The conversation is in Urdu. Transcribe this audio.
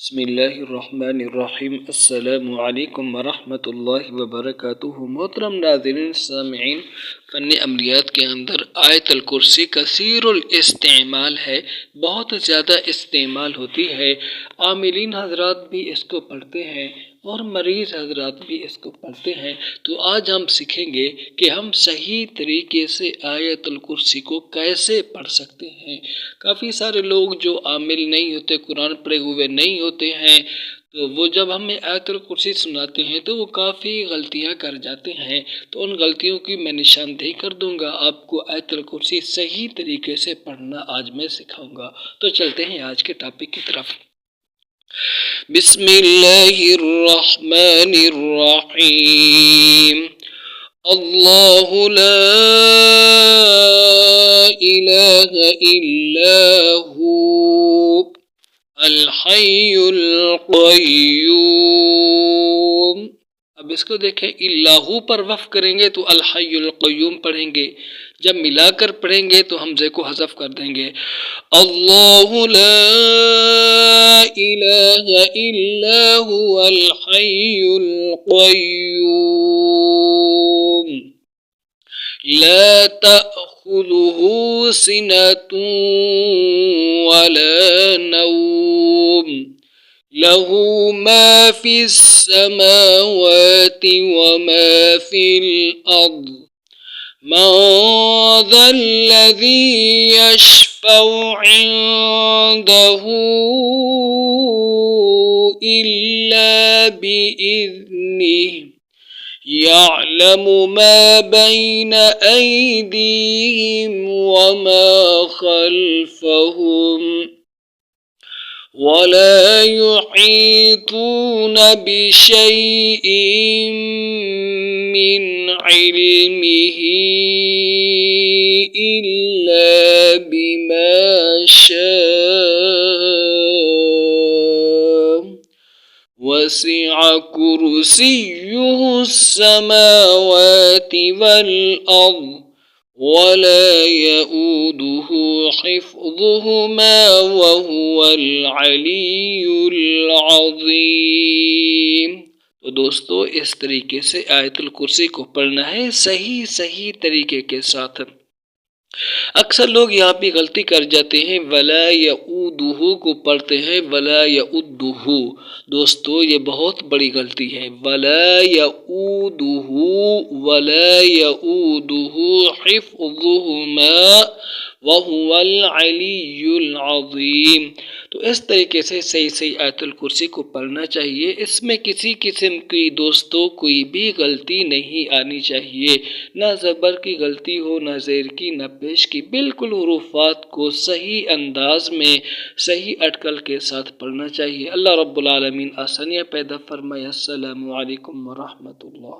بسم اللہ الرحمن الرحیم۔ السلام علیکم ورحمۃ اللہ وبرکاتہ۔ محترم ناظرین سامعین، فن عملیات کے اندر آیت الکرسی کثیر الاستعمال ہے، بہت زیادہ استعمال ہوتی ہے۔ عاملین حضرات بھی اس کو پڑھتے ہیں اور مریض حضرات بھی اس کو پڑھتے ہیں۔ تو آج ہم سیکھیں گے کہ ہم صحیح طریقے سے آیت الکرسی کو کیسے پڑھ سکتے ہیں۔ کافی سارے لوگ جو عامل نہیں ہوتے، قرآن پڑھے ہوئے نہیں ہوتے ہیں، تو وہ جب ہمیں آیت الکرسی سناتے ہیں تو وہ کافی غلطیاں کر جاتے ہیں۔ تو ان غلطیوں کی میں نشاندہی کر دوں گا، آپ کو آیت الکرسی صحیح طریقے سے پڑھنا آج میں سکھاؤں گا۔ تو چلتے ہیں آج کے ٹاپک کی طرف۔ بسم اللہ الرحمن الرحیم۔ اللہ لا الہ الا ہو الحی القیوم۔ اب اس کو دیکھیں، اللہ پر وقف کریں گے تو الحی القیوم پڑھیں گے، جب ملا کر پڑھیں گے تو حمزے کو حذف کر دیں گے۔ اللہ لا الہ الا هو الحی القیوم لا تأخذه سنة ولا نوم له ما في السماوات وما في الأرض من ذا الذي يشفع عنده إلا بإذنه يعلم ما بين أيديهم وما خلفهم ولا يحيطون بشيء من علمه إلا بما شاء وسع كرسيه السماوات والأرض ولا يؤوده حفظهما وهو العلي العظيم۔ تو دوستو، اس طریقے سے آیت الکرسی کو پڑھنا ہے صحیح طریقے کے ساتھ۔ اکثر لوگ یہاں بھی غلطی کر جاتے ہیں، ولا یؤودہ کو پڑھتے ہیں ولا یؤدہ۔ دوستو یہ بہت بڑی غلطی ہے، ولا یؤودہ ولا یؤودہ حفظہما وہو العلی العظیم۔ تو اس طریقے سے صحیح آیت الکرسی کو پڑھنا چاہیے، اس میں کسی قسم کی دوستو کوئی بھی غلطی نہیں آنی چاہیے، نہ زبر کی غلطی ہو، نہ زیر کی، نہ پیش کی، بالکل حروفات کو صحیح انداز میں صحیح اٹکل کے ساتھ پڑھنا چاہیے۔ اللہ رب العالمین آسانیاں پیدا فرمائے۔ السلام علیکم ورحمۃ اللہ۔